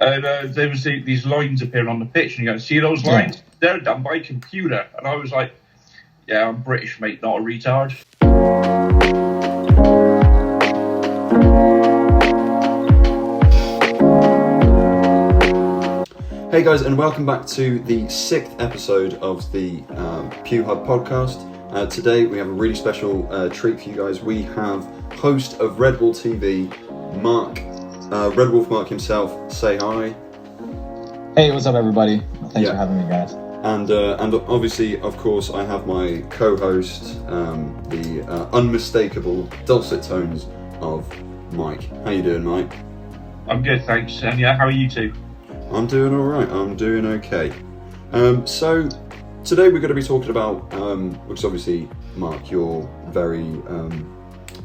And there was these lines appearing on the pitch, and you go, see those lines? Yeah. They're done by computer. And I was like, yeah, I'm British, mate, not a retard. Hey guys, and welcome back to the 6th episode of the PewHub Podcast. Today we have a really special treat for you guys. We have host of RedWolfTV, Marck, Redwolf Marck himself. Say hi. Hey, what's up, everybody? Thanks for having me, guys. And obviously, of course, I have my co-host, the unmistakable dulcet tones of Mike. How you doing, Mike? I'm good, thanks. And yeah, how are you two? I'm doing all right. I'm doing okay. So today we're going to be talking about, which is obviously, Mark, you're very, you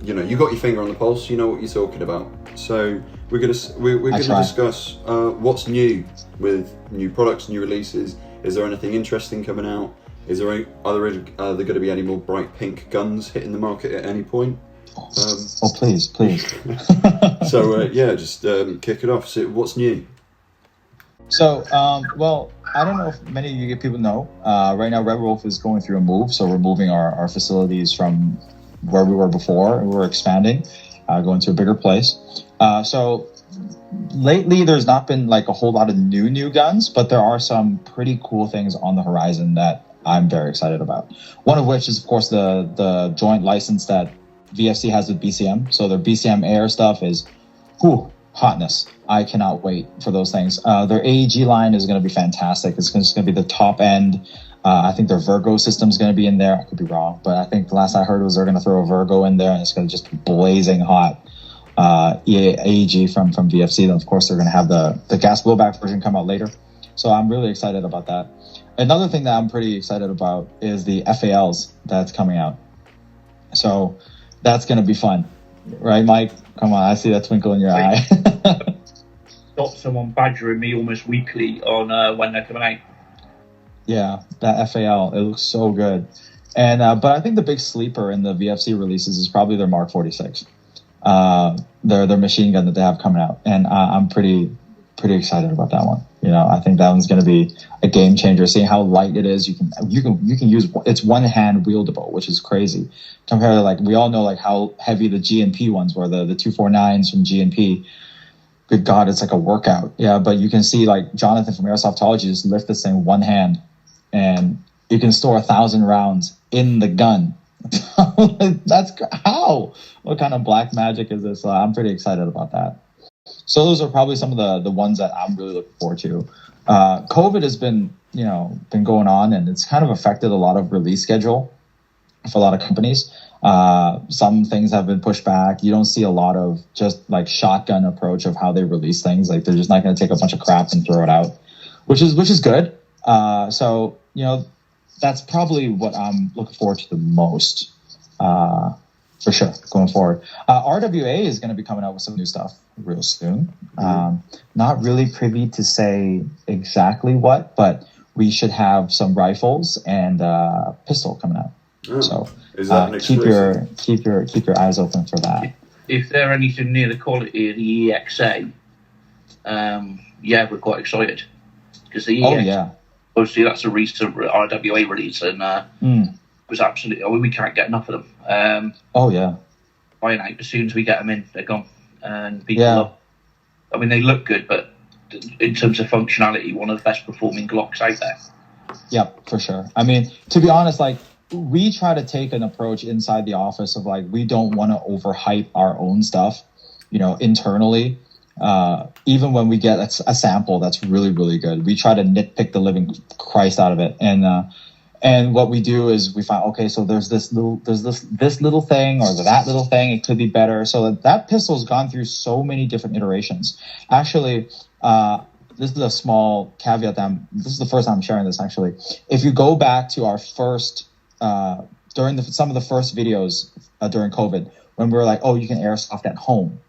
got your finger on the pulse. You know what you're talking about. So we're going to discuss what's new with new products, new releases. Is there anything interesting coming out? Are there going to be any more bright pink guns hitting the market at any point? Please. So just kick it off. So what's new? So, I don't know if many of you people know. Right now, Redwolf is going through a move. So we're moving our facilities from where we were before, and we're expanding, going to a bigger place. So lately, there's not been like a whole lot of new guns, but there are some pretty cool things on the horizon that I'm very excited about. One of which is, of course, the joint license that VFC has with BCM. So their BCM Air stuff is, hotness. I cannot wait for those things. Their AEG line is going to be fantastic. It's going to be the top end. I think their Virgo system is going to be in there. I could be wrong, but I think the last I heard was they're going to throw a Virgo in there, and it's going to just be blazing hot. AEG from VFC. Then of course they're going to have the gas blowback version come out later. So I'm really excited about that. Another thing that I'm pretty excited about is the FALs that's coming out. So that's going to be fun. Right, Mike? Come on, I see that twinkle in your eye. Got someone badgering me almost weekly on when they're coming out. Yeah, that FAL, it looks so good. And but I think the big sleeper in the VFC releases is probably their Mark 46. Their machine gun that they have coming out, and I'm pretty excited about that one. I think that one's going to be a game changer. Seeing how light it is, you can use it's one hand wieldable, which is crazy. Compared to like we all know like how heavy the GNP ones were, the 249s from GNP. Good God, it's like a workout. Yeah, but you can see like Jonathan from Airsoftology just lift this thing one hand, and you can store 1,000 rounds in the gun. That's how. What kind of black magic is this? I'm pretty excited about that. So those are probably some of the ones that I'm really looking forward to. COVID has been going on, and it's kind of affected a lot of release schedule for a lot of companies. Some things have been pushed back. You don't see a lot of just like shotgun approach of how they release things. Like they're just not going to take a bunch of crap and throw it out, which is good. So that's probably what I'm looking forward to the most. For sure, going forward. RWA is going to be coming out with some new stuff real soon. Not really privy to say exactly what, but we should have some rifles and pistol coming out. So is that keep your eyes open for that. If they're anything near the quality of the EXA, we're quite excited because the EXA, obviously that's a recent RWA release, and was absolutely. We can't get enough of them. Buying out as soon as we get them in, they're gone. And people love. I mean, they look good, but in terms of functionality, one of the best performing Glocks out there. Yep, for sure. I mean, to be honest, like we try to take an approach inside the office of like we don't want to overhype our own stuff, internally. Even when we get a sample that's really, really good, we try to nitpick the living Christ out of it. And what we do is we find, okay, so there's this little thing or that little thing. It could be better. So that pistol's gone through so many different iterations. Actually, this is a small caveat. This is the first time I'm sharing this. Actually, if you go back to our first during some of the first videos during COVID, when we were like, you can airsoft at home.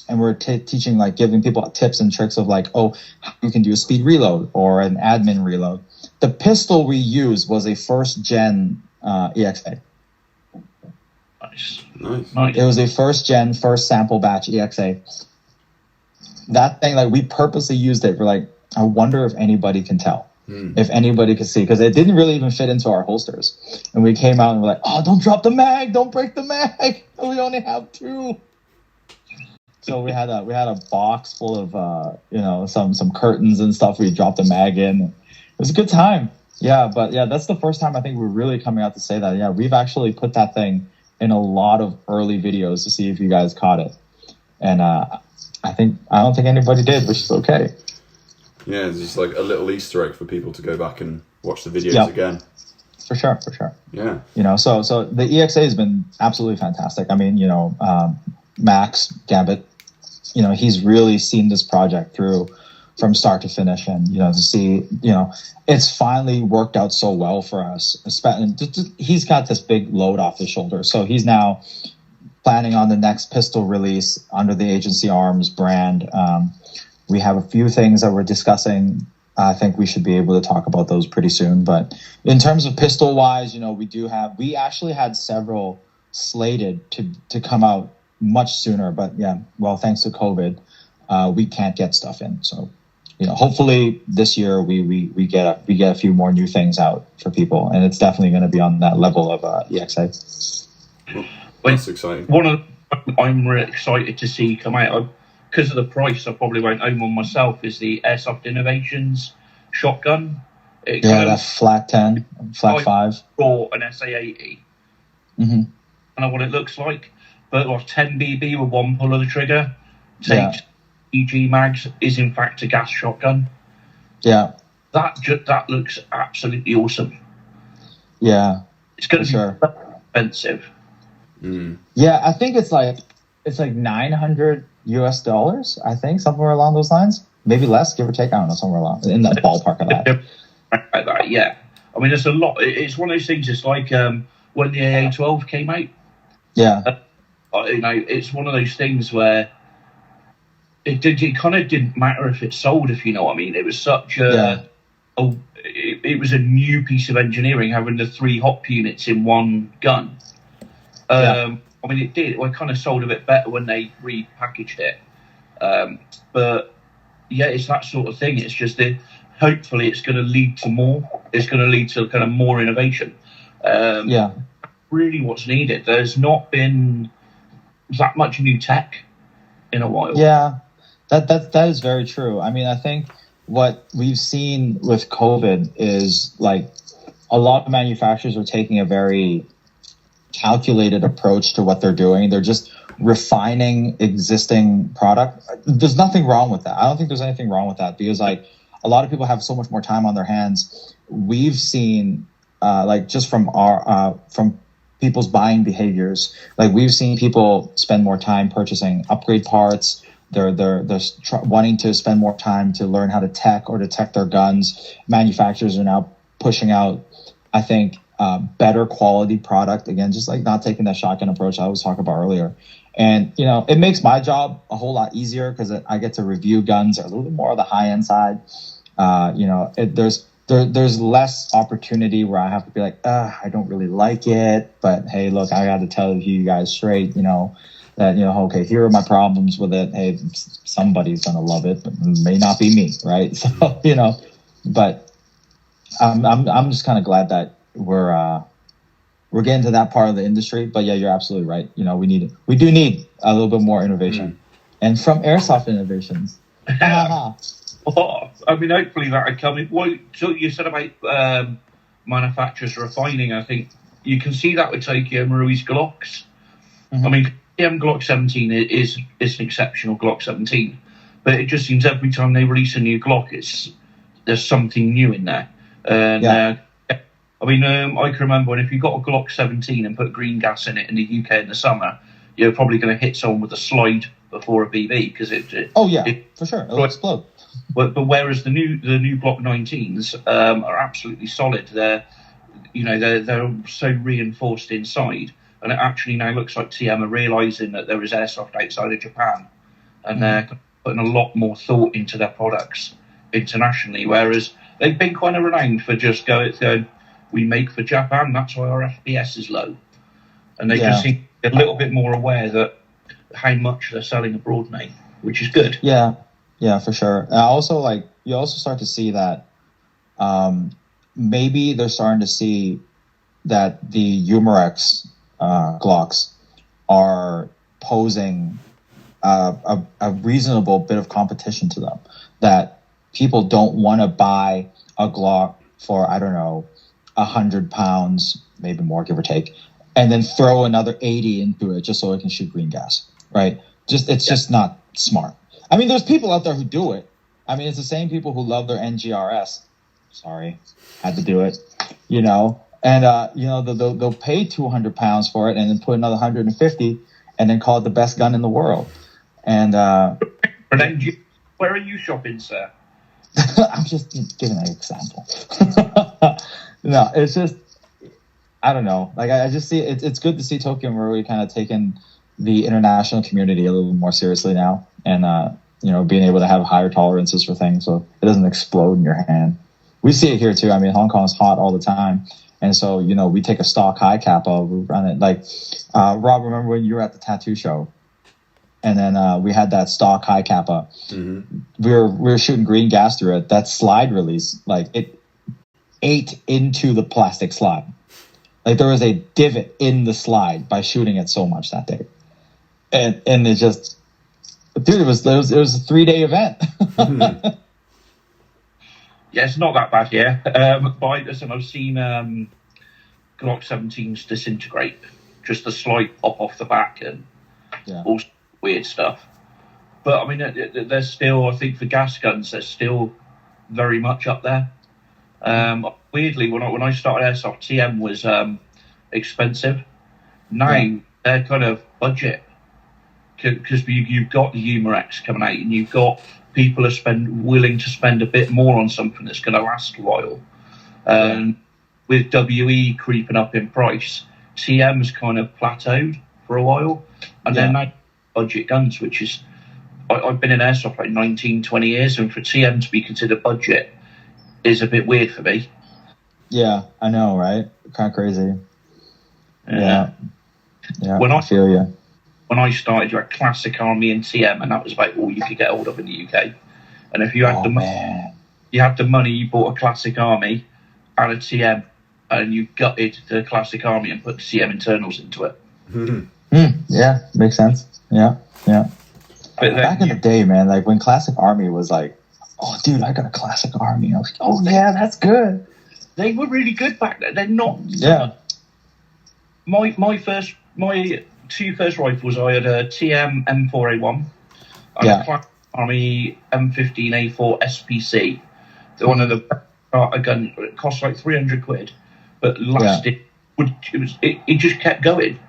And we're teaching, like giving people tips and tricks of like, you can do a speed reload or an admin reload. The pistol we used was a first gen EXA. Nice. It was a first gen, first sample batch EXA. that thing, like we purposely used it for like, I wonder if anybody can tell, if anybody could see, because it didn't really even fit into our holsters. And we came out and we're like, oh, don't drop the mag, don't break the mag. We only have 2. So we had a box full of some curtains and stuff. We dropped the mag in. It was a good time. Yeah, but yeah, that's the first time I think we're really coming out to say that. Yeah, we've actually put that thing in a lot of early videos to see if you guys caught it. And I don't think anybody did, which is okay. Yeah, it's just like a little Easter egg for people to go back and watch the videos again. For sure. Yeah. So the EXA has been absolutely fantastic. I mean, Max Gambit, he's really seen this project through from start to finish, and to see, it's finally worked out so well for us. He's got this big load off his shoulder, so he's now planning on the next pistol release under the Agency Arms brand. We have a few things that we're discussing. I think we should be able to talk about those pretty soon. But in terms of pistol wise, we actually had several slated to come out much sooner. But yeah, well, thanks to COVID, we can't get stuff in. So, hopefully this year we get a few more new things out for people, and it's definitely going to be on that level of EXA. Well, that's exciting. I'm really excited to see come out. Because of the price, I probably won't own one myself, is the Airsoft Innovations shotgun. That Flak 10, Flak 5. Or an SA-80. Mm-hmm. I don't know what it looks like, but 10 BB with one pull of the trigger. Takes EG mags, is in fact a gas shotgun. Yeah. That looks absolutely awesome. Yeah. It's going to be expensive. Mm. Yeah, I think it's like $900 US, I think, somewhere along those lines. Maybe less, give or take. I don't know, somewhere along in that ballpark of that. Yeah. I mean, there's a lot. It's one of those things. It's like when the AA-12 came out. Yeah. It's one of those things where it kind of didn't matter if it sold, if you know what I mean. It was such it was a new piece of engineering having the 3 hop units in one gun. I mean, it did. It kind of sold a bit better when they repackaged it. But yeah, it's that sort of thing. It's just that hopefully it's going to lead to more. It's going to lead to kind of more innovation. Really what's needed. There's not been that much new tech in a while. Yeah, that is very true. I mean, I think what we've seen with COVID is like a lot of manufacturers are taking a very calculated approach to what they're doing. They're just refining existing product. There's nothing wrong with that. I don't think there's anything wrong with that, because like a lot of people have so much more time on their hands. We've seen just from our from people's buying behaviors, like we've seen people spend more time purchasing upgrade parts. They're wanting to spend more time to learn how to detect their guns. Manufacturers are now pushing out, I think, better quality product, again, just like not taking that shotgun approach I was talking about earlier. And it makes my job a whole lot easier because I get to review guns that are a little bit more on the high end side. There's less opportunity where I have to be like, I don't really like it, but hey, look, I got to tell you guys straight, that okay, here are my problems with it. Hey, somebody's gonna love it, but it may not be me, right? So but I'm just kind of glad that we're getting to that part of the industry. But yeah, you're absolutely right. We do need a little bit more innovation, and from Airsoft Innovations. I mean, hopefully that would come in. Well, so you said about manufacturers refining. I think you can see that with Tokyo Marui's Glocks. Mm-hmm. I mean, the Glock 17 is an exceptional Glock 17, but it just seems every time they release a new Glock, there's something new in there. And I mean, I can remember when if you got a Glock 17 and put green gas in it in the UK in the summer, you're probably going to hit someone with a slide before a BB because for sure, it'll explode. But whereas the new Glock 19s are absolutely solid. They're so reinforced inside, and it actually now looks like TM are realising that there is airsoft outside of Japan, and they're putting a lot more thought into their products internationally. Whereas they've been kind of renowned for just going, we make for Japan, that's why our FPS is low, and they just seem a little bit more aware that how much they're selling abroad now, which is good. Yeah. Yeah, for sure. Also, like, you also start to see that maybe they're starting to see that the Humorex Glocks are posing a reasonable bit of competition to them. That people don't want to buy a Glock for, I don't know, 100 pounds, maybe more, give or take, and then throw another 80 into it just so it can shoot green gas, right? It's just not smart. I mean, there's people out there who do it. I mean, it's the same people who love their NGRS. Sorry, had to do it, you know. And, you know, they'll pay 200 pounds for it and then put another 150 and then call it the best gun in the world. And where are you shopping, sir? I'm just giving an example. No, it's just, I don't know. Like, I just see it's good to see Tokyo Marui kind of taking the international community a little more seriously now, and you know, being able to have higher tolerances for things so it doesn't explode in your hand. We see it here too. I mean, Hong Kong's hot all the time, and so, you know, we take a stock high kappa, we run it like Rob. Remember when you were at the tattoo show, and then we had that stock high kappa. Mm-hmm. We were shooting green gas through it. That slide release, like, it ate into the plastic slide. Like, there was a divot in the slide by shooting it so much that day, and it just, dude, it was a 3-day event. Mm-hmm. Yeah, it's not that bad here. Listen, I've seen Glock 17s disintegrate, just the slide pop off the back and all weird stuff. But I mean, they're still, I think for gas guns, they're still very much up there. Weirdly, when I started Airsoft, TM was expensive. Now they're kind of budget, because you've got the Humorex coming out, and you've got people are willing to spend a bit more on something that's going to last a while. With WE creeping up in price, TM's kind of plateaued for a while, and then now budget guns, which is, I've been in Airsoft like 19, 20 years, and for TM to be considered budget is a bit weird for me. Yeah, I know, right? Kind of crazy. Yeah. I feel you. When I started, you had Classic Army and TM, and that was about all you could get hold of in the UK. And if you had the money, you bought a Classic Army and a TM, and you gutted the Classic Army and put the TM internals into it. Mm-hmm. Yeah, makes sense. Yeah. But back in the day, man, like when Classic Army was like, oh, dude, I got a Classic Army. I was like, oh, yeah, that's good. They were really good back then. They're not. Yeah. My two first rifles, I had a TM M4A1 and a Classic Army M15A4 SPC. The one of the a gun, it cost like 300 quid, but lasted. It just kept going.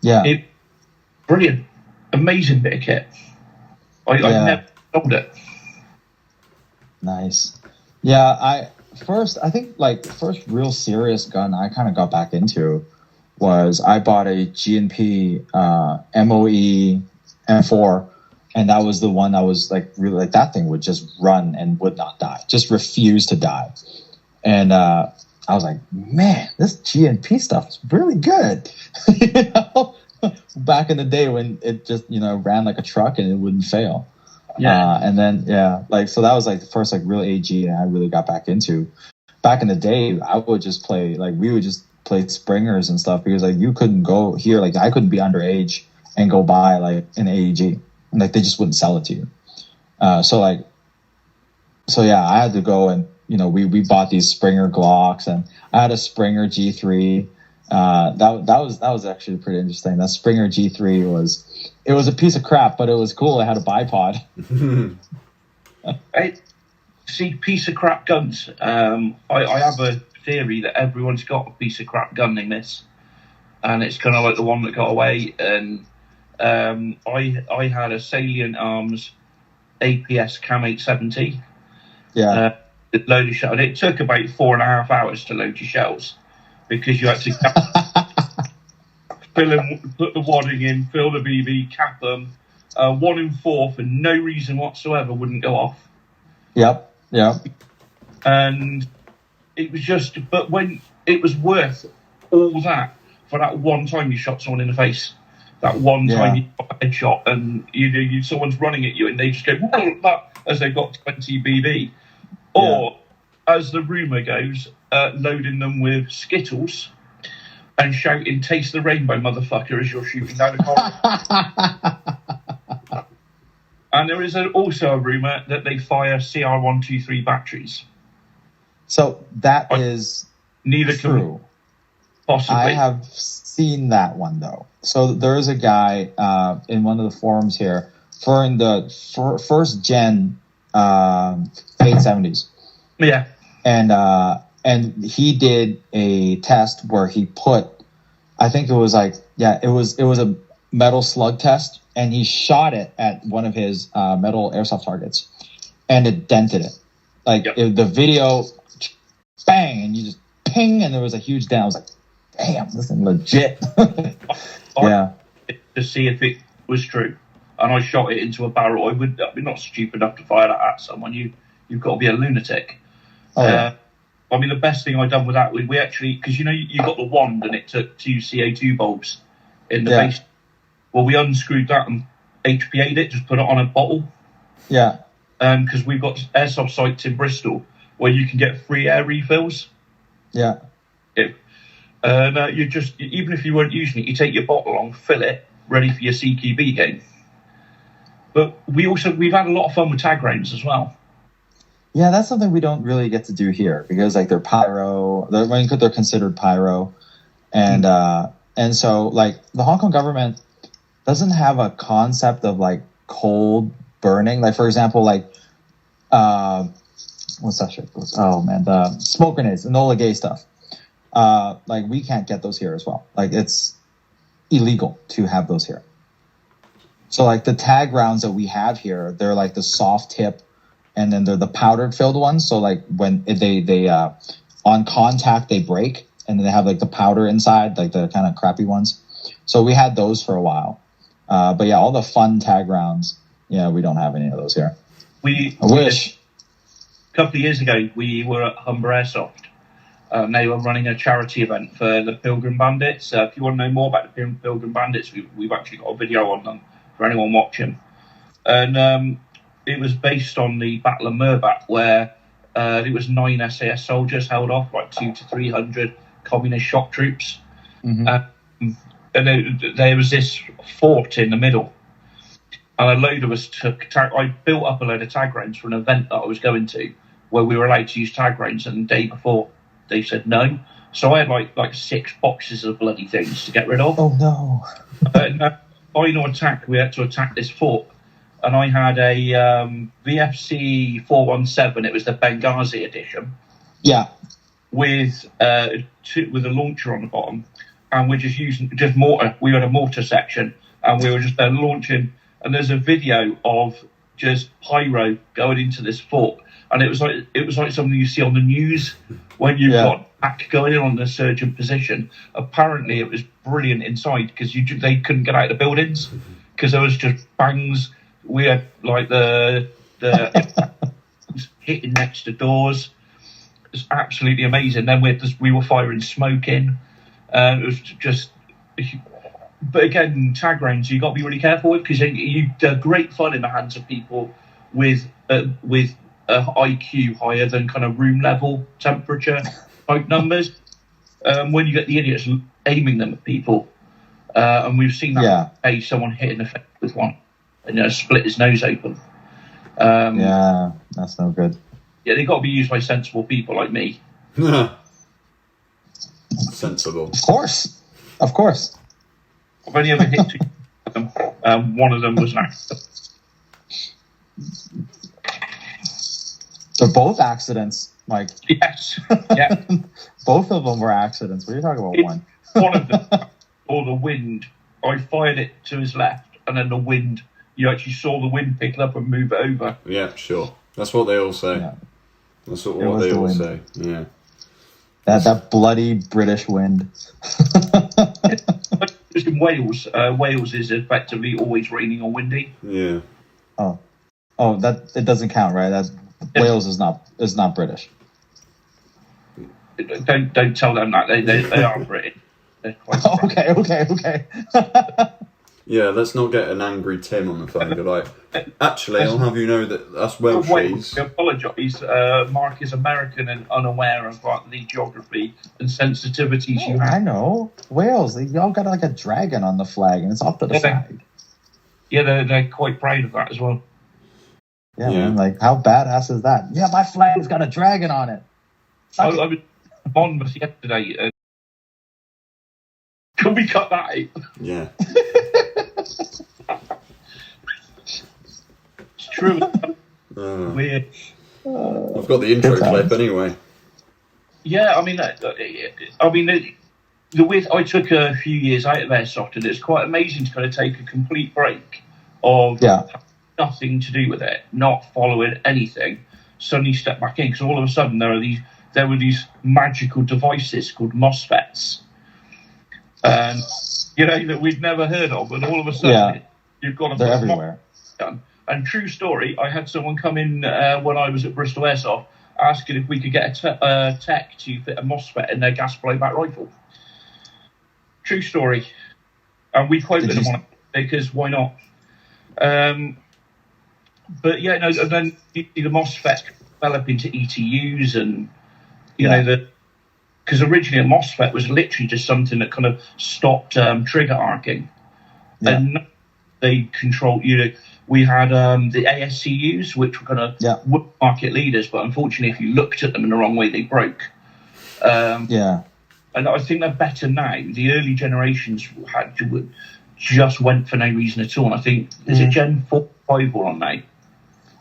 Yeah. Brilliant, amazing bit of kit. I never sold it. Nice. Yeah, I think the first real serious gun I kind of got back into was I bought a G&P MOE M4, and that was the one that was like really, like, that thing would just run and would not die, just refuse to die. And I was like, man, this G&P stuff is really good. You know? Back in the day when it just, you know, ran like a truck and it wouldn't fail. Yeah. And then, so that was like the first like real AG I really got back into. Back in the day, I would just play, like, we would just play Springers and stuff, because like you couldn't go here, like I couldn't be underage and go buy like an AEG, and like they just wouldn't sell it to you. So I had to go, and, you know, we bought these Springer Glocks, and I had a Springer G3. That was actually pretty interesting. That Springer G3 was a piece of crap, but it was cool. It had a bipod. See, piece of crap guns. I have a theory that everyone's got a piece of crap gun in this, and it's kind of like the one that got away. And I had a Salient Arms APS Cam 870. Yeah. Load of shells, and it took about 4.5 hours to load your shells, because you had to put the wadding in, fill the BB, cap them. 1 in 4 for no reason whatsoever wouldn't go off. Yep. And it was just, but when it was worth all that for that one time you shot someone in the face, that one time you got a headshot, and someone's running at you and they just go, as they've got 20 BB. Or, as the rumour goes, loading them with Skittles and shouting, "Taste the rainbow, motherfucker," as you're shooting down the corridor. And there is also a rumour that they fire CR123 batteries. So that is neither true. Possibly. I have seen that one, though. So there is a guy in one of the forums here for in the first gen 870s. Yeah. And he did a test where he put, I think it was like, it was a metal slug test, and he shot it at one of his metal airsoft targets, and it dented it. Like the video, bang, and you just ping, and there was a huge dent. I was like, damn, this is legit. To see if it was true. And I shot it into a barrel. I'd be not stupid enough to fire that at someone. You've got to be a lunatic. I mean, the best thing I done with that, we actually, because you got the wand and it took 2 CO2 bulbs in the base. Well, we unscrewed that and HPA'd it, just put it on a bottle. Yeah. Because we've got airsoft sites in Bristol where you can get free air refills. Yeah. You just, even if you weren't using it, you take your bottle on, fill it, ready for your CQB game. But we've had a lot of fun with tag rounds as well. Yeah, that's something we don't really get to do here because like they're pyro, they're considered pyro, and so like the Hong Kong government doesn't have a concept of like cold burning. Like for example, like what's that shit? Oh man, the smoke grenades, the Enola Gay stuff. Like we can't get those here as well. Like it's illegal to have those here. So like the tag rounds that we have here, they're like the soft tip, and then they're the powdered filled ones. So like when they on contact they break, and then they have like the powder inside, like the kind of crappy ones. So we had those for a while, but yeah, all the fun tag rounds, we don't have any of those here. I wish. A couple of years ago, we were at Humber Airsoft. They were running a charity event for the Pilgrim Bandits. If you want to know more about the Pilgrim Bandits, we've actually got a video on them for anyone watching. And it was based on the Battle of Murbach, where it was 9 SAS soldiers held off, like 200 to 300 communist shock troops. Mm-hmm. And there was this fort in the middle. And a load of us I built up a load of tag rounds for an event that I was going to, where we were allowed to use tag rounds, and the day before they said no. So I had like 6 boxes of bloody things to get rid of. Oh no. Final attack, we had to attack this fort, and I had a VFC 417. It was the Benghazi edition. Yeah. With a launcher on the bottom, and we're just using mortar. We had a mortar section, and we were just launching. And there's a video of just pyro going into this fort, and it was like something you see on the news when you've got back going in on the surgeon position. Apparently, it was brilliant inside because they couldn't get out of the buildings because there was just bangs. We had like the hitting next to doors. It's absolutely amazing. Then we were firing smoke in. It was just. But again, tag rounds you got to be really careful with because they're great fun in the hands of people with a IQ higher than kind of room level temperature type numbers. When you get the idiots aiming them at people, and we've seen that someone hitting the face with one and split his nose open. That's no good. Yeah, they've got to be used by sensible people like me. Sensible. Of course. I've only ever hit 2 of them. One of them was an accident. They're both accidents, Mike. Yes. Yeah. Both of them were accidents. What are you talking about? One of them, or the wind. I fired it to his left, and then the wind. You actually saw the wind pick it up and move it over. Yeah, sure. That's what they all say. Yeah. That's what they all say. Yeah. That bloody British wind. Just in Wales, Wales is effectively always raining or windy. Yeah. Oh, that it doesn't count, right? Wales is not British. Don't tell them that they are British. Okay. Yeah, let's not get an angry Tim on the phone. You're like, actually, I'll have you know that that's Welsh cheese. I apologise. Mark is American and unaware of the geography and sensitivities you have. I know. Wales, they all got like a dragon on the flag, and it's up to the flag. Yeah, they're quite proud of that as well. Yeah, man, like, how badass is that? Yeah, my flag's got a dragon on it. I was on Monmouth yesterday. Can we cut that out? Yeah. It's true. Weird. I've got the intro clip anyway. Yeah, I mean, the weird. I took a few years out of Airsoft, and it's quite amazing to kind of take a complete break of nothing to do with it, not following anything. Suddenly step back in, because all of a sudden there were these magical devices called MOSFETs. That we'd never heard of, and all of a sudden you've got they're everywhere. Done. And true story, I had someone come in when I was at Bristol Airsoft asking if we could get a tech to fit a MOSFET in their gas blowback rifle. True story, and we quoted them on it because why not? But yeah, no. And then the MOSFET develop into ETUs, and because originally a MOSFET was literally just something that kind of stopped trigger arcing, and they controlled. We had the ASCUs, which were kind of market leaders, but unfortunately, if you looked at them in the wrong way, they broke. And I think they're better now. The early generations just went for no reason at all. And I think is it Gen 4, 5 or on now?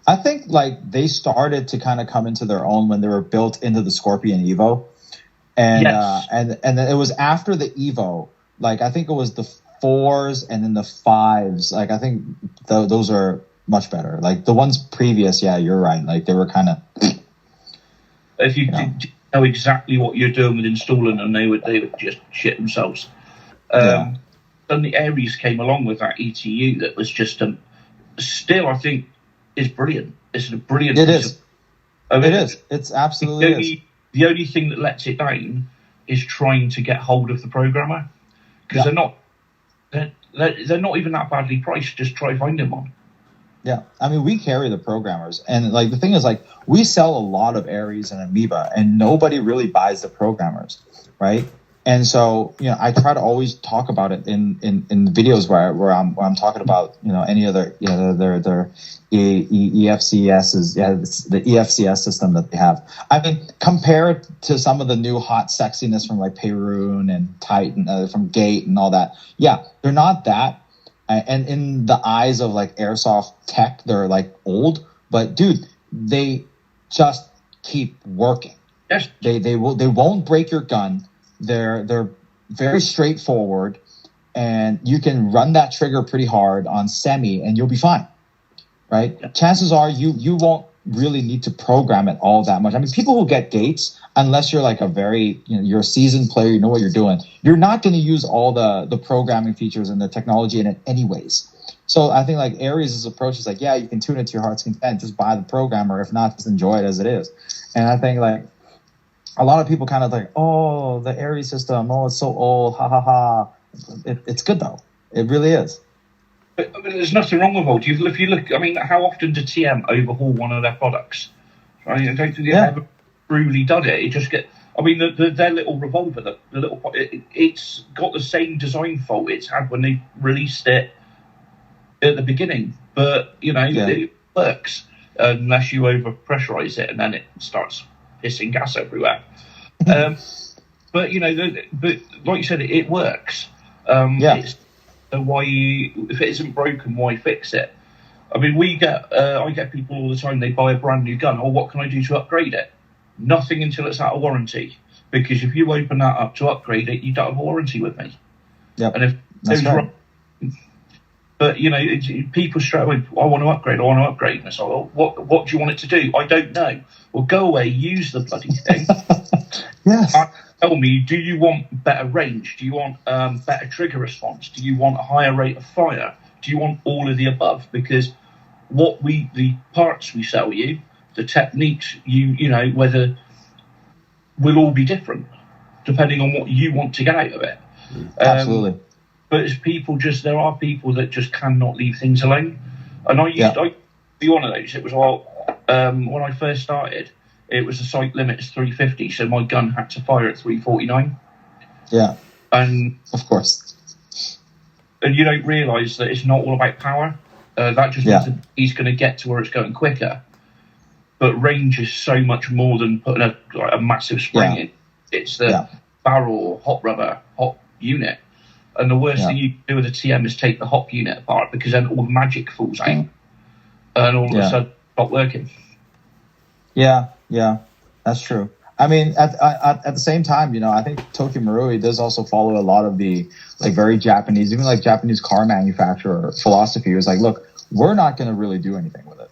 I think like they started to kind of come into their own when they were built into the Scorpion Evo, and and then it was after the Evo. Like I think it was the 4s and then the 5s. Like I think those are much better. Like the ones previous, you're right. Like they were kind of. If you know exactly what you're doing with installing them, they would just shit themselves. Then the Ares came along with that ETU that was just still I think is brilliant. It's a brilliant. It is. It is. It's absolutely. The only thing that lets it down is trying to get hold of the programmer, because they're not even that badly priced. Just try finding one. Yeah, I mean, we carry the programmers, and like the thing is, like we sell a lot of Ares and Amoeba, and nobody really buys the programmers, right? And so, I try to always talk about it in videos where I'm talking about, any other, their EFCSs, the EFCS system that they have. I mean, compared to some of the new hot sexiness from like Perun and Titan, from Gate and all that. Yeah, they're not that. And in the eyes of like Airsoft tech, they're like old, but dude, they just keep working. Yes. They won't break your gun. They're very straightforward, and you can run that trigger pretty hard on semi, and you'll be fine, right? Yeah. Chances are you won't really need to program it all that much. I mean, people who get gates, unless you're like a very you're a seasoned player, you know what you're doing. You're not going to use all the programming features and the technology in it anyways. So I think like Ares' approach is like, you can tune it to your heart's content, just buy the programmer. If not, just enjoy it as it is. And I think like. A lot of people kind of like, oh, the Ares system, oh, it's so old, ha ha ha. It's good though, it really is. But I mean, there's nothing wrong with old. If you look, I mean, how often do TM overhaul one of their products? I don't think they've ever truly done it. It just their little revolver, the little, it's got the same design fault it's had when they released it at the beginning, but it works unless you over pressurize it and then it starts pissing gas everywhere. But like you said, it works. It's, if it isn't broken, why fix it? I mean, I get people all the time. They buy a brand new gun. Oh, what can I do to upgrade it? Nothing until it's out of warranty. Because if you open that up to upgrade it, you don't have a warranty with me. Yeah, and if that's right. But people straight away, I want to upgrade. And it's like, well, what do you want it to do? I don't know. Well, go away, use the bloody thing. Yes. Tell me, do you want better range? Do you want better trigger response? Do you want a higher rate of fire? Do you want all of the above? Because the parts we sell you, the techniques whether will all be different depending on what you want to get out of it. Absolutely. but it's there are people that just cannot leave things alone. And I used to be one of those. It was when I first started, it was the sight limit is 350, so my gun had to fire at 349. Yeah. And of course. And you don't realise that it's not all about power. That just means that he's going to get to where it's going quicker. But range is so much more than putting a massive spring in. It's the barrel, hot rubber, hot unit. And the worst thing you can do with a TM is take the hop unit apart, because then all the magic falls out. And all of a sudden, it's not working. Yeah, that's true. I mean, at the same time, I think Tokyo Marui does also follow a lot of the very Japanese, even Japanese car manufacturer philosophy. It was look, we're not going to really do anything with it.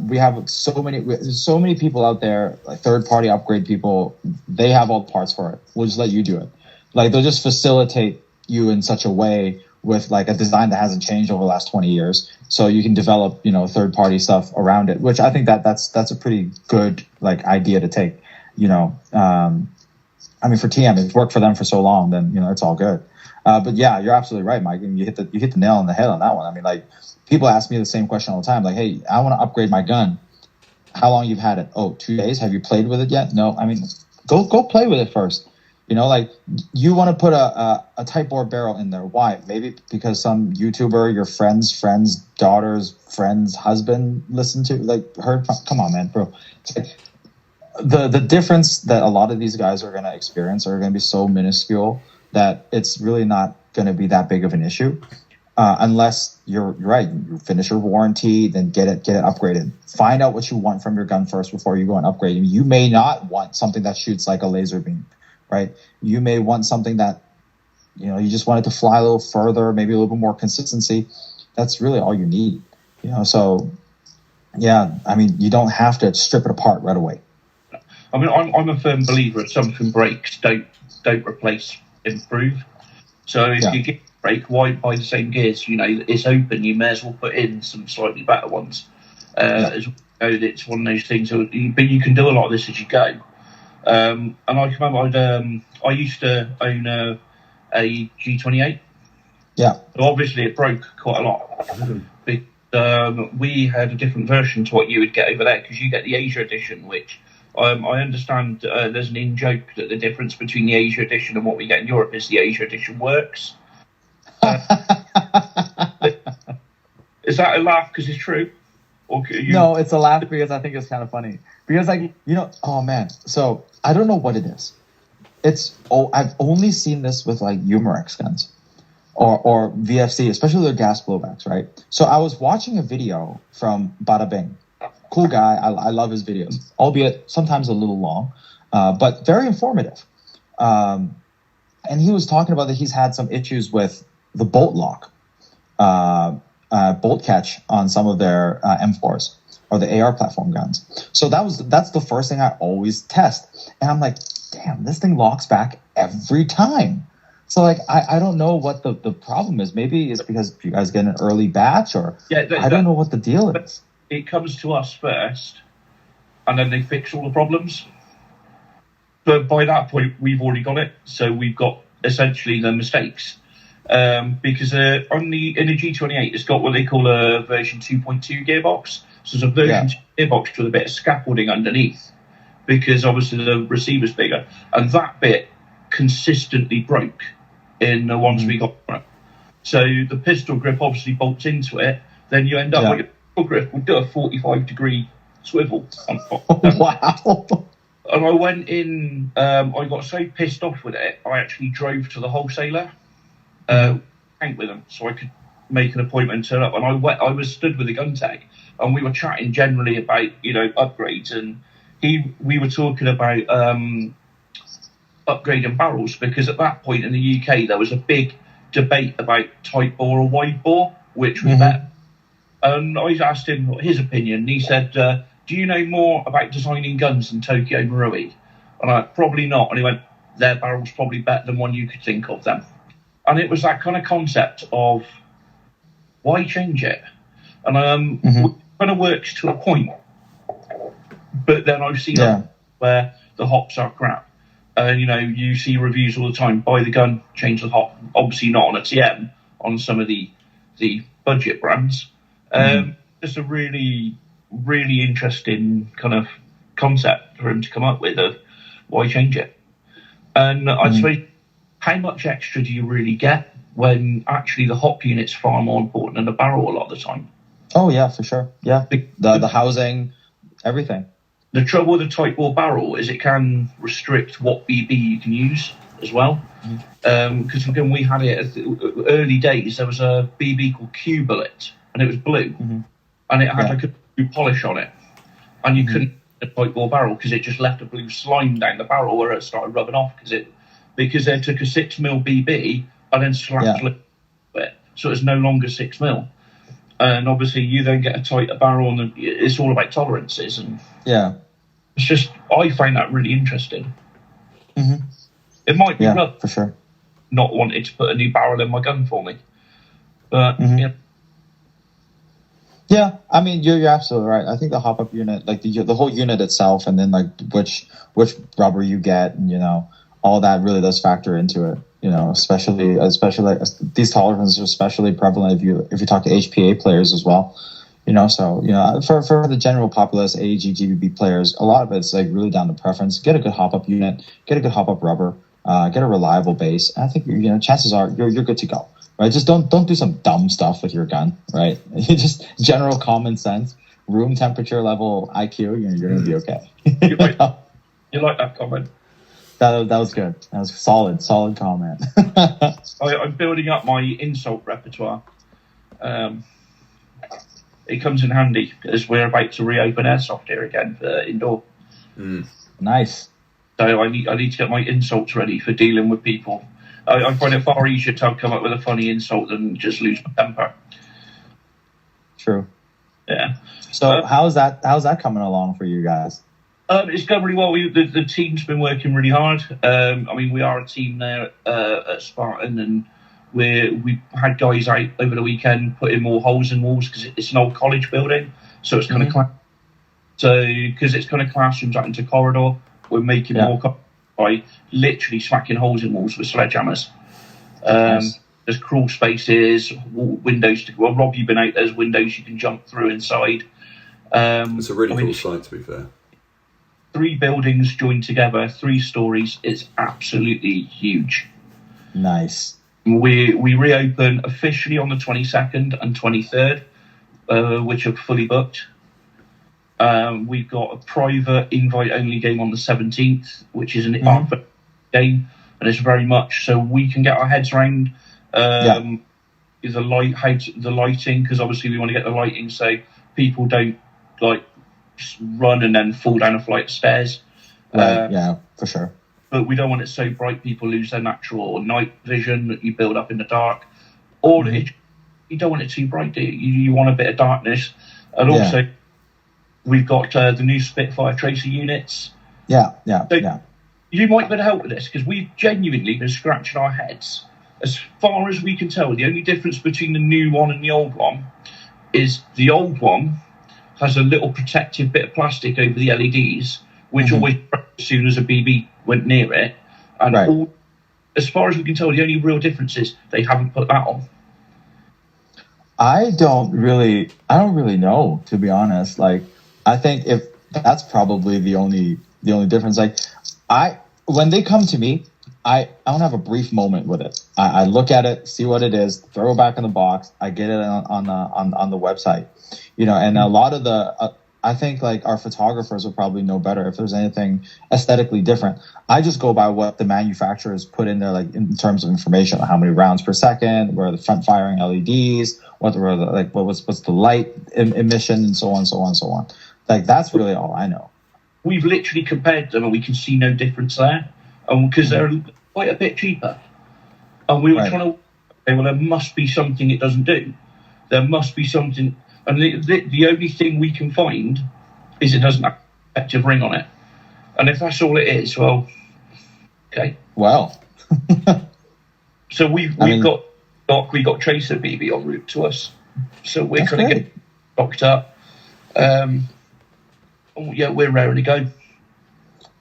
We have so many people out there, third-party upgrade people. They have all the parts for it. We'll just let you do it. They'll just facilitate you in such a way with a design that hasn't changed over the last 20 years, so you can develop third-party stuff around it. Which I think that's a pretty good idea to take. I mean, for TM, it's worked for them for so long, then it's all good. But yeah, you're absolutely right, Mike. You hit the nail on the head on that one. I mean, people ask me the same question all the time. Hey, I want to upgrade my gun. How long you've had it? Oh, 2 days. Have you played with it yet? No. I mean, go play with it first. You want to put a tight bore barrel in there. Why? Maybe because some YouTuber, your friend's daughter's friend's husband listened to, heard. Come on, man, bro. The difference that a lot of these guys are going to experience are going to be so minuscule that it's really not going to be that big of an issue, unless you're right. You finish your warranty, then get it upgraded. Find out what you want from your gun first before you go and upgrade. You may not want something that shoots like a laser beam, right? You may want something that you just want it to fly a little further, maybe a little bit more consistency. That's really all you need, So yeah, I mean, you don't have to strip it apart right away. I mean, I'm a firm believer if something breaks, don't replace, improve. So if you get a break, why buy the same gears? It's open. You may as well put in some slightly better ones. It's one of those things. But you can do a lot of this as you go. And I can remember I used to own a G28. Yeah. So obviously, it broke quite a lot. But, we had a different version to what you would get over there, because you get the Asia edition, which I understand there's an in-joke that the difference between the Asia edition and what we get in Europe is the Asia edition works. Is that a laugh because it's true? Or No, it's a laugh because I think it's kind of funny. Because oh man, so I don't know what it is. I've only seen this with Umarex guns or VFC, especially their gas blowbacks, right? So I was watching a video from Bada Bing. Cool guy. I love his videos, albeit sometimes a little long, but very informative. And he was talking about that he's had some issues with the bolt lock, bolt catch on some of their M4s or the AR platform guns. So that's the first thing I always test. And I'm like, damn, this thing locks back every time. So I don't know what the problem is. Maybe it's because you guys get an early batch, or I don't know what the deal is. It comes to us first, and then they fix all the problems. But by that point, we've already got it. So we've got essentially the mistakes. Because in a G28, it's got what they call a version 2.2 gearbox. So it's a version 2 gearbox with a bit of scaffolding underneath, because obviously the receiver's bigger. And that bit consistently broke in the ones we got from it. So the pistol grip obviously bolts into it. Then you end up with a grip will do a 45-degree swivel on top. Wow. And I went in, I got so pissed off with it, I actually drove to the wholesaler, tank with them, so I could make an appointment and turn up. And I was stood with the gun tech, and we were chatting generally about, upgrades. And we were talking about upgrading barrels, because at that point in the UK, there was a big debate about tight bore or wide bore, which was better. And I asked him his opinion, and he said, do you know more about designing guns than Tokyo Marui? And I went, probably not. And he went, their barrel's probably better than one you could think of then. And it was that kind of concept of, why change it? And it kind of works to a point. But then I've seen where the hops are crap. You see reviews all the time, buy the gun, change the hop. Obviously not on a TM, on some of the budget brands. Just a really, really interesting kind of concept for him to come up with of why change it. And I'd say, how much extra do you really get when actually the hop unit's far more important than the barrel a lot of the time? Oh, yeah, for sure. Yeah, the housing, everything. The trouble with a tight bore barrel is it can restrict what BB you can use as well. Because when we had it early days, there was a BB called Q Bullet, and it was blue, and it had like a blue polish on it, and you couldn't a tight bore barrel because it just left a blue slime down the barrel where it started rubbing off because they took a 6mm BB and then slapped it, so it's no longer 6mm. And obviously, you then get a tighter barrel, and it's all about tolerances. And it's just, I find that really interesting. It might be rough, for sure, not wanting to put a new barrel in my gun for me, but yeah. I mean, you're absolutely right. I think the hop up unit, like the whole unit itself, and then like which rubber you get, and all that really does factor into it. Especially like, these tolerances are especially prevalent if you talk to HPA players as well. So for the general populace, AEG, GBB players, a lot of it's like really down to preference. Get a good hop up unit, get a good hop up rubber, get a reliable base. And I think chances are you're good to go. Right? Just don't do some dumb stuff with your gun. Right? Just general common sense, room temperature level, IQ. You're gonna be okay. You like that comment? That was good. That was solid comment. I'm building up my insult repertoire. It comes in handy as we're about to reopen Airsoft here again for indoor. Nice. So I need to get my insults ready for dealing with people. I find it far easier to come up with a funny insult than just lose my temper. True. Yeah. So how's that coming along for you guys? It's going really well. The team's been working really hard. We are a team there at Spartan, and we had guys out over the weekend putting more holes in walls because it's an old college building, so it's kind of because it's kind of classrooms out into corridor. We're making more by literally smacking holes in walls with sledgehammers. Nice. There's crawl spaces, windows. Rob, you've been out. There's windows you can jump through inside. It's a really cool site, to be fair. 3 buildings joined together, 3 stories. It's absolutely huge. Nice. We reopen officially on the 22nd and 23rd, which are fully booked. We've got a private invite-only game on the 17th, which is an ARPA game, and it's very much so we can get our heads around the lighting, because obviously we want to get the lighting so people don't run and then fall down a flight of stairs. Right, for sure. But we don't want it so bright people lose their natural night vision that you build up in the dark. Or you don't want it too bright, do you? You want a bit of darkness. And also, we've got the new Spitfire tracer units. Yeah. You might be able to help with this, because we've genuinely been scratching our heads. As far as we can tell, the only difference between the new one and the old one is the old one has a little protective bit of plastic over the LEDs, which always broke as soon as a BB went near it. And as far as we can tell, the only real difference is they haven't put that on. I don't really know, to be honest. Like, I think if that's probably the only difference. Like, when they come to me, I don't have a brief moment with it. I look at it, see what it is, throw it back in the box. I get it on the website, and a lot of I think like our photographers will probably know better if there's anything aesthetically different. I just go by what the manufacturers put in there, like in terms of information, how many rounds per second, where are the front firing LEDs, what's the light emission, and so on. Like, that's really all I know. We've literally compared them, and we can see no difference there, because they're quite a bit cheaper. And we were trying to say, well, there must be something it doesn't do. There must be something. And the only thing we can find is it doesn't have an effective ring on it. And if that's all it is, well, okay. Well. So we've got Tracer BB en route to us. So we're going to get locked up. We're raring to go.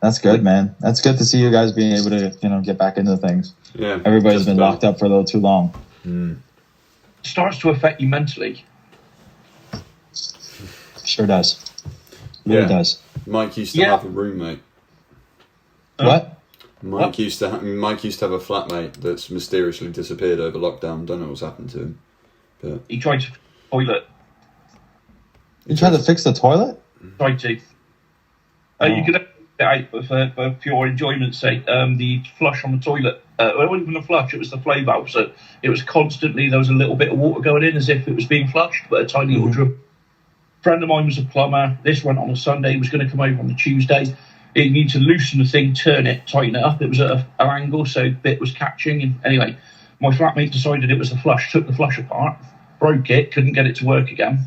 That's good, man. That's good to see you guys being able to, get back into things. Yeah. Everybody's been locked up for a little too long. It starts to affect you mentally. Sure does. Really does. Mike used to have a roommate. What? Mike used to have a flatmate that's mysteriously disappeared over lockdown. Don't know what's happened to him. But He tried to toilet. You tried to fix the toilet? Tried to. You could for pure enjoyment's sake, the flush on the toilet. It wasn't even a flush; it was the flow valve. So it was constantly there was a little bit of water going in, as if it was being flushed, but a tiny little drip. A friend of mine was a plumber. This went on a Sunday. He was going to come over on the Tuesday. You need to loosen the thing, turn it, tighten it up. It was at an angle, so bit was catching. And anyway, my flatmate decided it was the flush. Took the flush apart, broke it, couldn't get it to work again.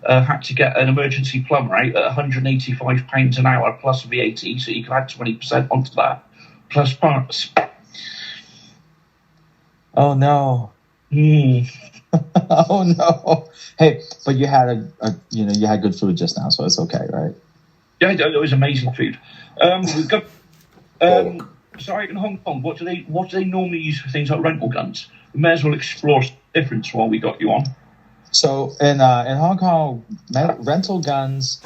Had to get an emergency plumber out at £185 an hour plus VAT, so you could add 20% onto that, plus parts. Oh no! Oh no! Hey, but you had you had good food just now, so it's okay, right? Yeah, it was amazing food. We've got so out in Hong Kong, what do they normally use for things like rental guns? We may as well explore the difference while we got you on. So in Hong Kong, rental guns,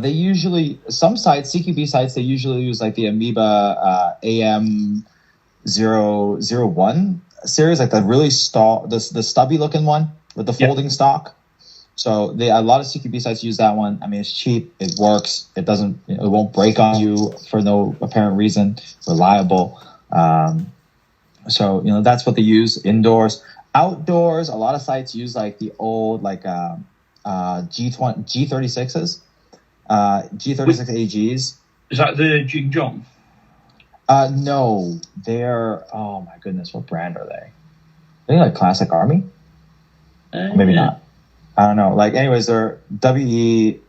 they usually, some sites, CQB sites, they usually use like the Amoeba AM001 series, like the really the stubby looking one with the folding stock. So a lot of CQB sites use that one. I mean, it's cheap, it works, it won't break on you for no apparent reason, reliable. So that's what they use indoors. Outdoors, a lot of sites use like the old G36s, G36 AGs. Is that the Jingjong? No, they're, oh my goodness, what brand are they? I think like Classic Army? Maybe not. I don't know. Like, anyways, they're not WE,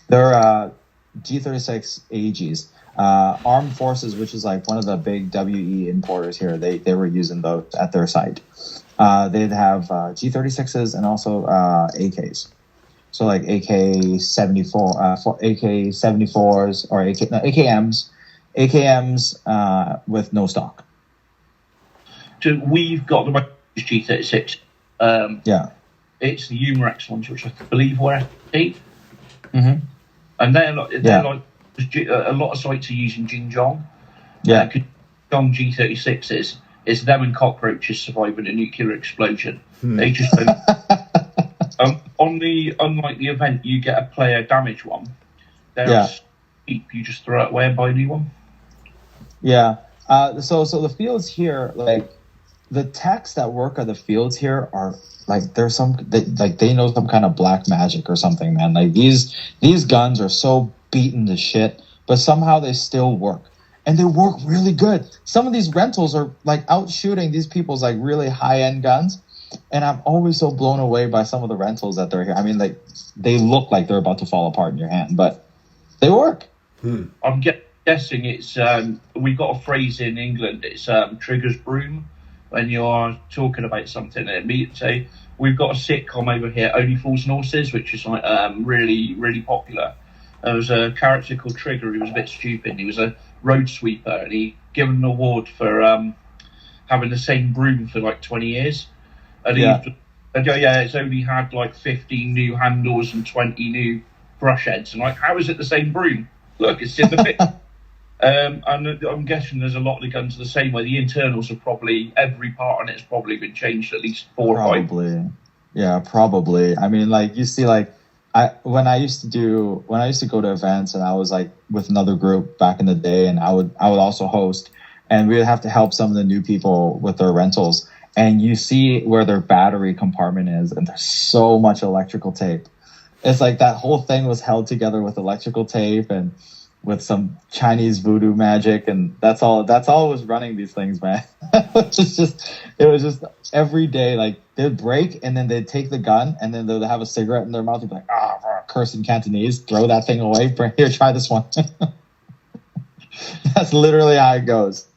they're G36 AGs. Armed Forces, which is like one of the big WE importers here, they were using those at their site. They'd have G36s and also AKs. So like AK-74, AK-74s or AKMs with no stock. So we've got the G36. It's the Humarex ones, which I believe were FT. And they're like a lot of sites are using Jingjong. Jingjong G36s. It's them and cockroaches surviving a nuclear explosion. They just don't. Unlike the event, you get a player damage one. They're cheap. You just throw it away and buy a new one. Yeah. So the fields here, like the techs that work at the fields here are like they know some kind of black magic or something, man. Like these guns are so beaten to shit, but somehow they still work. And they work really good. Some of these rentals are like out shooting these people's like really high-end guns. And I'm always so blown away by some of the rentals that they're here. I mean, like they look like they're about to fall apart in your hand, but they work. I'm guessing it's we've got a phrase in England. It's triggers broom when you're talking about something. Say we've got a sitcom over here, Only Fools and Horses, which is like really really popular. There was a character called Trigger. He was a bit stupid. He was a road sweeper, and he given an award for having the same broom for like 20 years. And it's only had like 15 new handles and 20 new brush heads. And like, how is it the same broom? Look, it's in the bit. And I'm guessing there's a lot of the guns are the same, where the internals are probably, every part on it has probably been changed at least 4 or 5. Yeah, probably. I mean, like you see, like when I used to go to events, and I was like with another group back in the day, and I would also host, and we would have to help some of the new people with their rentals. And you see where their battery compartment is, and there's so much electrical tape. It's like that whole thing was held together with electrical tape and with some Chinese voodoo magic, and that's all was running these things, man. It was just every day, like they'd break and then they'd take the gun and then they'd have a cigarette in their mouth and be like, curse in Cantonese, throw that thing away, here, try this one. That's literally how it goes.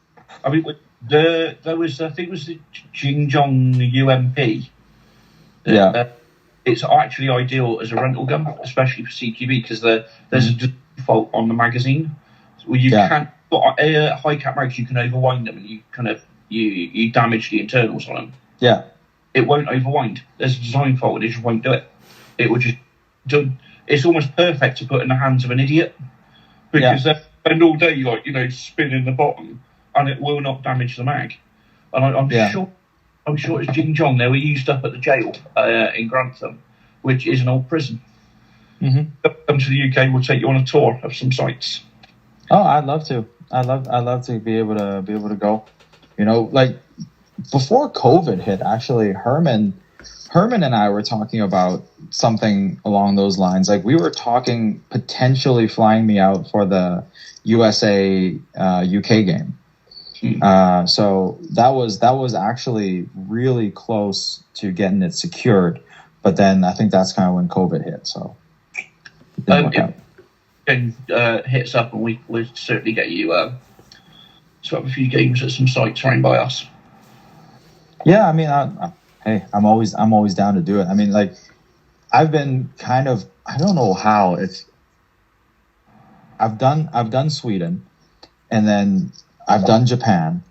I mean, there was, I think it was the Jingjong UMP. It's actually ideal as a rental gun, especially for CQB, because there's a default on the magazine. Well, you can't. But high cap mags, you can overwind them, and you kind of you damage the internals on them. Yeah. It won't overwind. There's a design fault. It just won't do it. It will just do. It's almost perfect to put in the hands of an idiot, because they spend all day spinning the bottom, and it will not damage the mag. And I'm sure it's Jing Jong. They were used up at the jail in Grantham, which is an old prison. Mm-hmm. Come to the UK, we'll take you on a tour of some sites. Oh, I'd love to. I'd love to be able to go. Like before COVID hit, actually, Herman and I were talking about something along those lines. Like we were talking potentially flying me out for the USA UK game. So that was actually really close to getting it secured, but then I think that's kind of when COVID hit. So it didn't work out. And hit us up, and we'll certainly get you to have a few games at some sites around by us. Yeah, I mean, hey, I'm always down to do it. I mean, like, I've been kind of, I don't know how I've done Sweden, and then I've done Japan.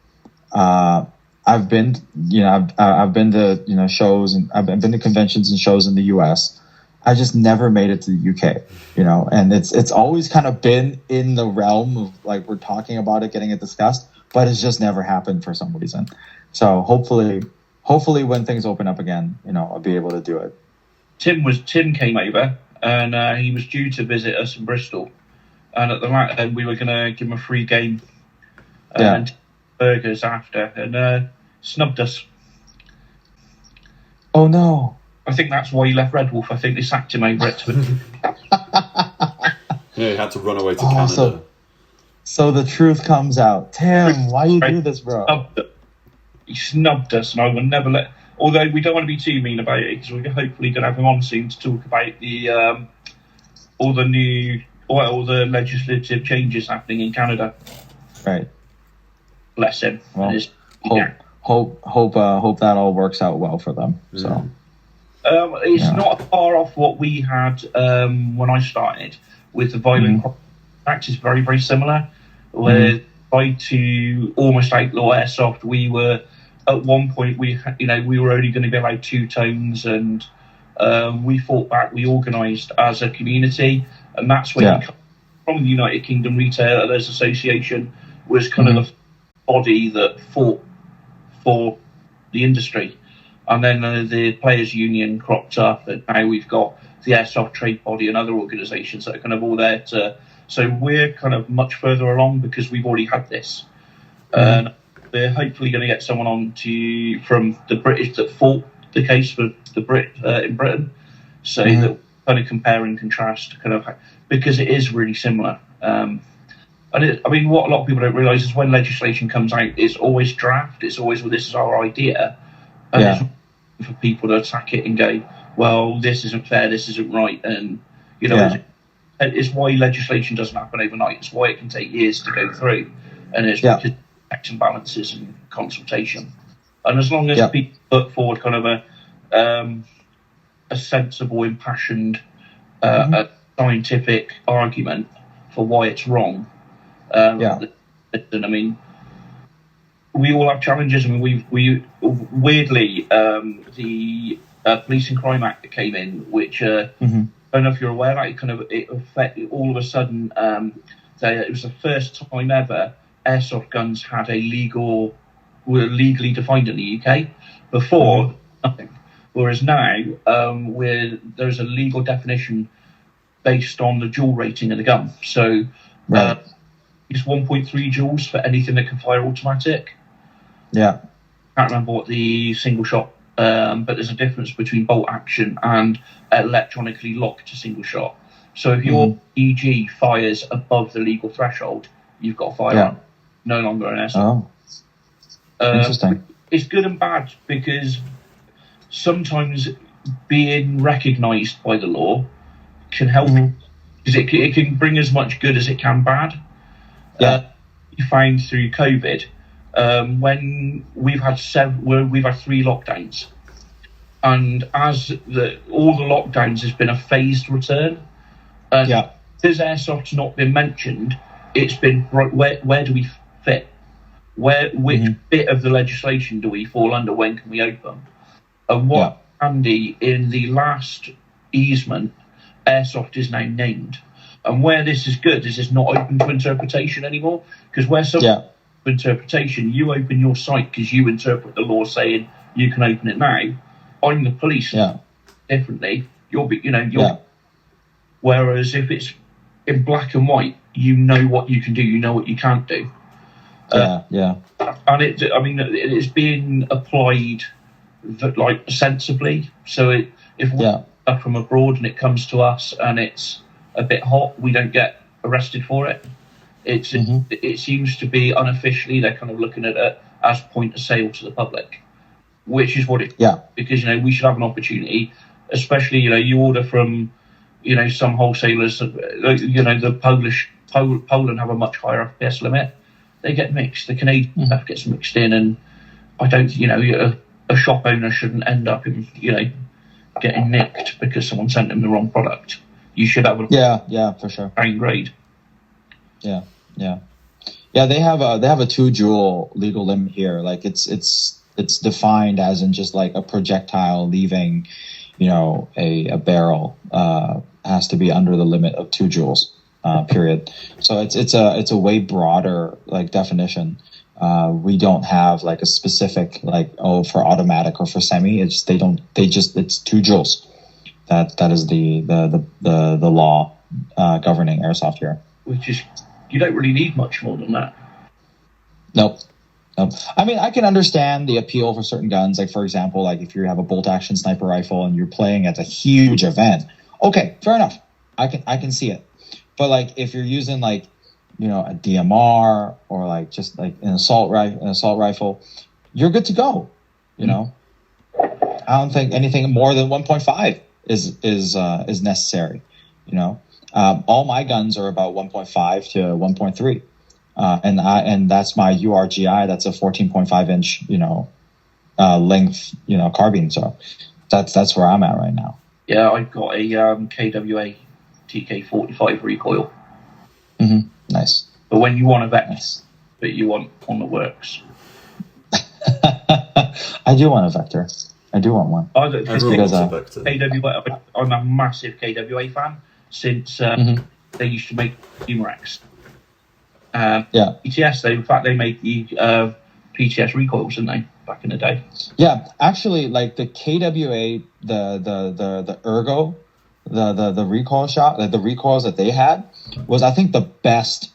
I've been to shows, and I've been to conventions and shows in the US. I just never made it to the UK, and it's always kind of been in the realm of like we're talking about it, getting it discussed, but it's just never happened for some reason. So hopefully when things open up again, I'll be able to do it. Tim came over, and he was due to visit us in Bristol, and at the end we were going to give him a free game and burgers after, and snubbed us. Oh no. I think that's why he left Redwolf. I think they sacked him over it. Yeah, he had to run away to Canada. So the truth comes out. Tim, why you do this, bro? He snubbed us, and I will never let... Although we don't want to be too mean about it, because we're hopefully going to have him on soon to talk about the all the legislative changes happening in Canada. Right. Bless him. Well, hope that all works out well for them. So... it's not far off what we had when I started with the violent act. Is very, very similar. Where tried to almost outlaw airsoft. We were at one point we were only going to be allowed 2 tones, and we fought back. We organised as a community, and that's when from the United Kingdom Retailers Association was kind of the body that fought for the industry. And then the Players Union cropped up, and now we've got the Airsoft Trade Body and other organisations that are kind of all there to... So we're kind of much further along because we've already had this. And we're hopefully going to get someone on from the British that fought the case for the Brit in Britain. So that kind of compare and contrast, because it is really similar. And what a lot of people don't realise is when legislation comes out, it's always draft. It's always, well, this is our idea. And it's for people to attack it and go, well, this isn't fair, this isn't right, and it's why legislation doesn't happen overnight. It's why it can take years to go through, and it's because checks and balances and consultation. And as long as people put forward kind of a sensible, impassioned, a scientific argument for why it's wrong, we all have challenges. I mean, we weirdly the Police and Crime Act that came in, which I don't know if you're aware, it affected all of a sudden. It was the first time ever airsoft guns were legally defined in the UK. Before, nothing. Whereas now, there's a legal definition based on the joule rating of the gun. So it's 1.3 joules for anything that can fire automatic. Yeah. Can't remember what the single shot, but there's a difference between bolt action and electronically locked to single shot. So if your EG fires above the legal threshold, you've got a firearm, no longer an airsoft. Interesting. It's good and bad, because sometimes being recognised by the law can help, because it can bring as much good as it can bad. You found through COVID, when we've had 3 lockdowns, and as all the lockdowns has been a phased return, because airsoft's not been mentioned, it's been where do we fit? Which bit of the legislation do we fall under? When can we open? And what, Andy, in the last easement, Airsoft is now named. And where this is good is it's not open to interpretation anymore. Because where some interpretation, you open your site because you interpret the law saying you can open it now. I'm the police differently. Whereas if it's in black and white, you know what you can do, you know what you can't do. And it's being applied sensibly. So if we're from abroad and it comes to us and it's a bit hot, we don't get arrested for it. It seems to be unofficially they're kind of looking at it as point of sale to the public, which is what it because we should have an opportunity, especially you order from some wholesalers, the Poland have a much higher FPS limit. They get mixed. The Canadian stuff gets mixed in, and I don't a shop owner shouldn't end up in getting nicked because someone sent them the wrong product. You should have for sure high grade. Yeah. They have a 2 joule legal limit here. Like it's defined as in just like a projectile leaving, a barrel has to be under the limit of 2 joules. Period. So it's a way broader definition. We don't have a specific for automatic or for semi. It's 2 joules. That is the law governing airsoft here. Which is, you don't really need much more than that. Nope. I mean, I can understand the appeal for certain guns. Like, for example, if you have a bolt action sniper rifle and you're playing at a huge event, okay, fair enough. I can see it. But if you're using a DMR or just an assault rifle, you're good to go. I don't think anything more than 1.5 is necessary. All my guns are about 1.5 to 1.3. And that's my URGI. That's a 14.5 inch, length, carbine. So that's where I'm at right now. Yeah, I've got a KWA TK45 recoil. Nice. But when you want a vector, but you want one that works. I do want a vector. I do want one. KWA, I'm a massive KWA fan since they used to make Humrex. PTS, they made the PTS recoils, didn't they, back in the day? Yeah, actually, the KWA, the Ergo, the recoil shot, the recoils that they had was, I think, the best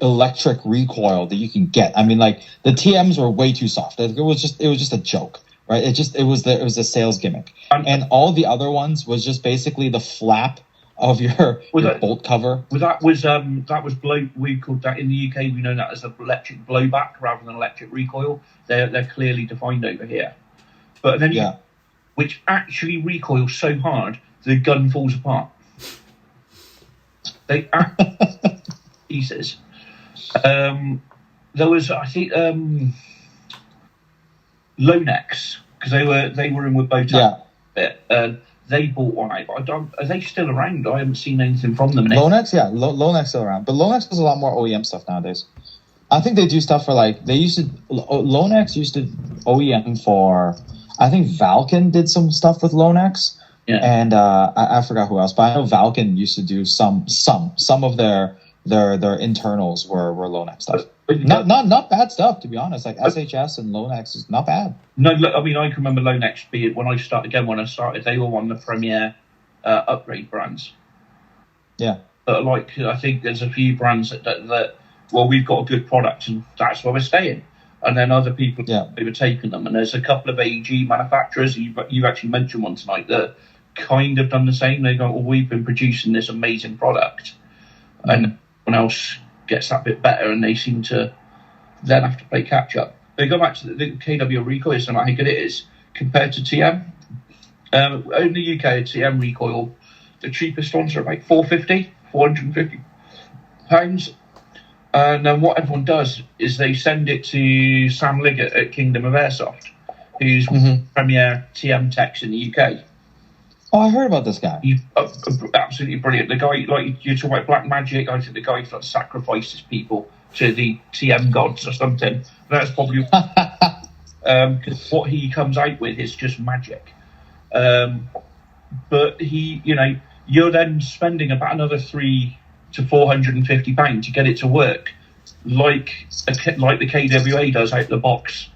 electric recoil that you can get. I mean, the TMs were way too soft. It was just a joke, right? It was a sales gimmick, and all the other ones was just basically the flap of your bolt cover. That was blow. We called that in the UK. We know that as an electric blowback rather than electric recoil. They're clearly defined over here. But then which actually recoils so hard the gun falls apart. They pieces. There was, I think, Lonex, because they were in with Botan. They bought one out, but are they still around? I haven't seen anything from them. Lonex, Lonex still around, but Lonex does a lot more OEM stuff nowadays. I think they do stuff for Lonex used to OEM for, I think Valken did some stuff with Lonex, and I forgot who else, but I know Valken used to do some of their internals were Lonex stuff. Not bad stuff, to be honest. SHS and Lonex is not bad. No, I mean, I can remember Lonex being, when I started, they were one of the premier upgrade brands. Yeah. But I think there's a few brands that we've got a good product and that's where we're staying. And then other people, they were taking them. And there's a couple of AG manufacturers, you actually mentioned one tonight, that kind of done the same. They go, well, we've been producing this amazing product. And everyone else gets that bit better, and they seem to then have to play catch up. They go back to the KW recoil, so how good it is compared to TM. In the UK, TM recoil, the cheapest ones are about 450 pounds. And then what everyone does is they send it to Sam Liggett at Kingdom of Airsoft, who's premier TM techs in the UK. Oh, I heard about this guy. He's absolutely brilliant. The guy, like you're talking about black magic, I think the guy that sacrifices people to the TM gods or something. That's probably because what he comes out with is just magic. But he, you're then spending about another £300 to £450 to get it to work, like the KWA does out the box.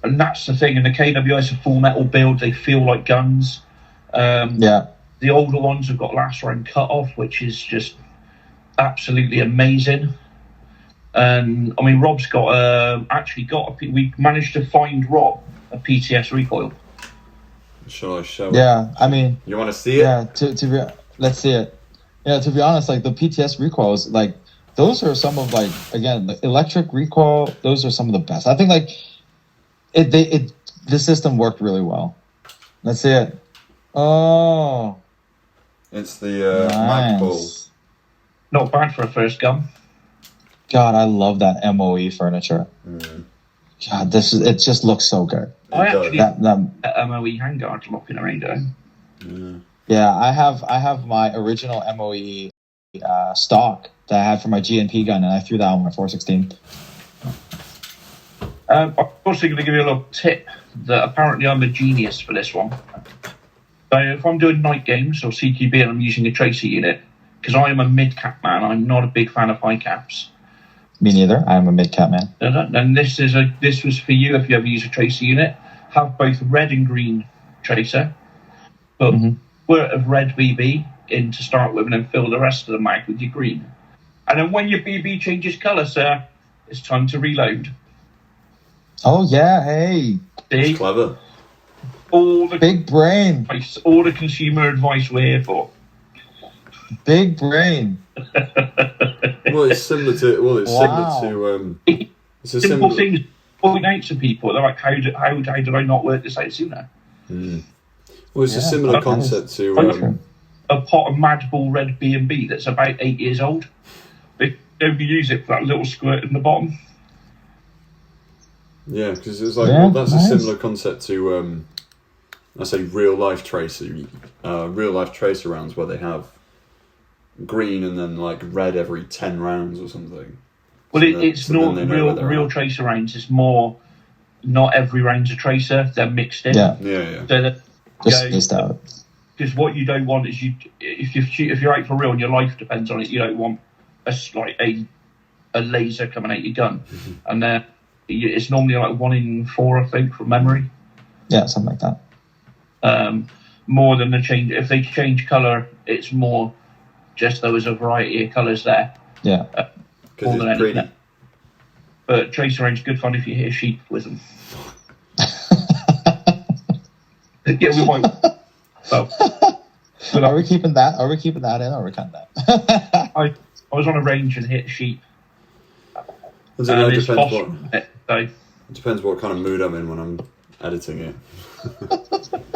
And that's the thing. And the KWA is a full metal build. They feel like guns. The older ones have got last round cut off, which is just absolutely amazing. And I mean, Rob's we managed to find Rob a PTS recoil. Shall I show it? Yeah, I mean, you want to see it? Yeah, let's see it. Yeah, to be honest, like the PTS recoils, like those are some of again, the electric recoil. Those are some of the best. I think the system worked really well. Let's see it. Oh, it's the mag ball. Not bad for a first gun. God, I love that MOE furniture. God, it just looks so good. I actually have that MOE handguard locking around. Yeah, I have my original MOE stock that I had for my GNP gun, and I threw that on my 416. I'm also going to give you a little tip that apparently I'm a genius for this one. So if I'm doing night games or CQB and I'm using a tracer unit, because I am a mid-cap man, I'm not a big fan of high caps. Me neither. I am a mid-cap man. And this was for you if you ever use a tracer unit. Have both red and green tracer, but squirt of red BB in to start with, and then fill the rest of the mag with your green. And then when your BB changes colour, sir, it's time to reload. Oh yeah, hey. That's clever. All the big brain. All the consumer advice we're here for. Big brain. Well, it's similar to. It's a simple things point out to people. They're like, how did I not work this out sooner? Well, it's a similar concept to a pot of Mad Bull Red B&B that's about 8 years old. They only use it for that little squirt in the bottom. Yeah, because it's like that's a similar concept to I say real life tracer rounds where they have green and then like red every 10 rounds or something. Well, it's not real tracer rounds. It's more not every round's a tracer. They're mixed in. Yeah. So just spaced out. Because what you don't want is if you're out for real and your life depends on it, you don't want a laser coming out your gun, and then it's normally like 1 in 4, I think, from memory. Yeah, something like that. More than the change. If they change colour, it's more just there was a variety of colours there. Yeah. Because it's pretty. But tracer range is good fun if you hit a sheep with them. Yeah, we might. So, are we keeping that? Are we keeping that in, or are we cutting that? I was on a range and hit a sheep. It depends what kind of mood I'm in when I'm editing it.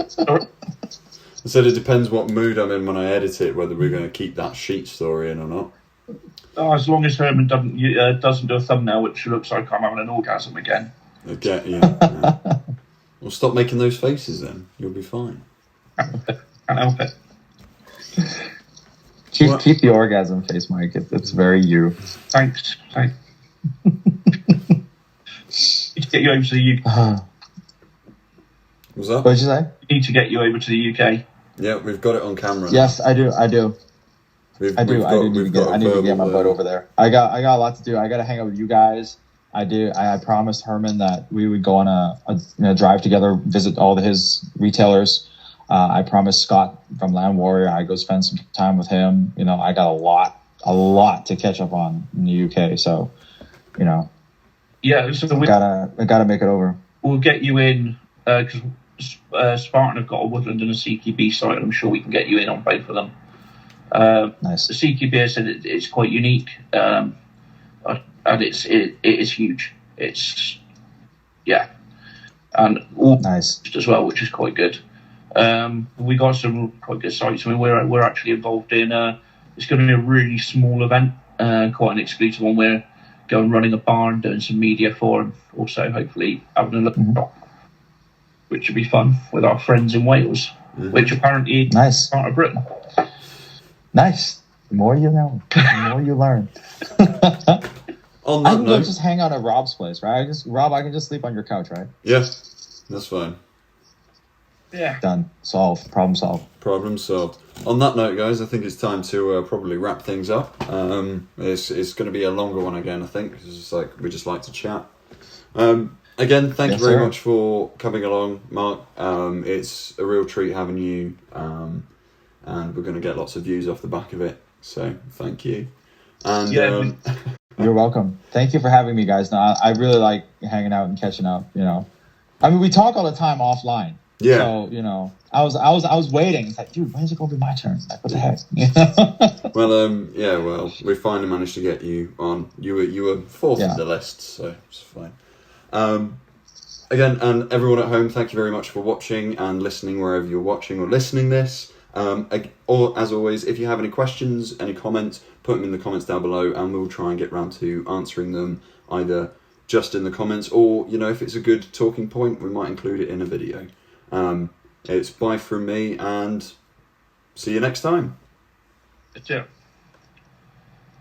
Sorry? I said it depends what mood I'm in when I edit it, whether we're going to keep that sheep story in or not. As long as Herman doesn't do a thumbnail which looks like I'm having an orgasm again. Okay, yeah. Well, stop making those faces then. You'll be fine. Can't help it. Keep the orgasm face, Mike. It's very you. Thanks. Need to get you over to the UK. What's that? What did you say? Need to get you over to the UK. Yeah, we've got it on camera. Yes, I do. I need to get my butt over there. I got a lot to do. I got to hang out with you guys. I promised Herman that we would go on a drive together, visit all his retailers. I promised Scott from Land Warrior I'd go spend some time with him. I got a lot to catch up on in the UK. So, Yeah, so I gotta make it over. We'll get you in because Spartan have got a Woodland and a CQB site, and I'm sure we can get you in on both of them. Nice. The CQB, I said it's quite unique, and it is huge. It's and all nice as well, which is quite good. We got some quite good sites. I mean, we're actually involved in. It's going to be a really small event, quite an exclusive one. We're going running a barn, doing some media for, and also hopefully having a look, which would be fun with our friends in Wales. which apparently nice part of Britain. Nice. The more you know, the more you learn. On that I can note, go just hang out at Rob's place, right? Rob, I can just sleep on your couch, right? Yeah, that's fine. Yeah. Done. Solved. Problem solved. Problem solved. On that note, guys, I think it's time to probably wrap things up. It's going to be a longer one again, I think. It's just like we just like to chat. Again, thank you very much for coming along, Mark. It's a real treat having you, and we're going to get lots of views off the back of it. So thank you. And you're welcome. Thank you for having me, guys. No, I really like hanging out and catching up. You know, I mean, we talk all the time offline. Yeah. So, you know, I was waiting. It's like, dude, when's it gonna be my turn? Like, what the heck? Well, we finally managed to get you on. You were fourth in the list, so it's fine. Again, and everyone at home, thank you very much for watching and listening wherever you're watching or listening this. Or as always, if you have any questions, any comments, put them in the comments down below, and we'll try and get round to answering them either just in the comments, or if it's a good talking point, we might include it in a video. It's bye from me, and see you next time. That's it.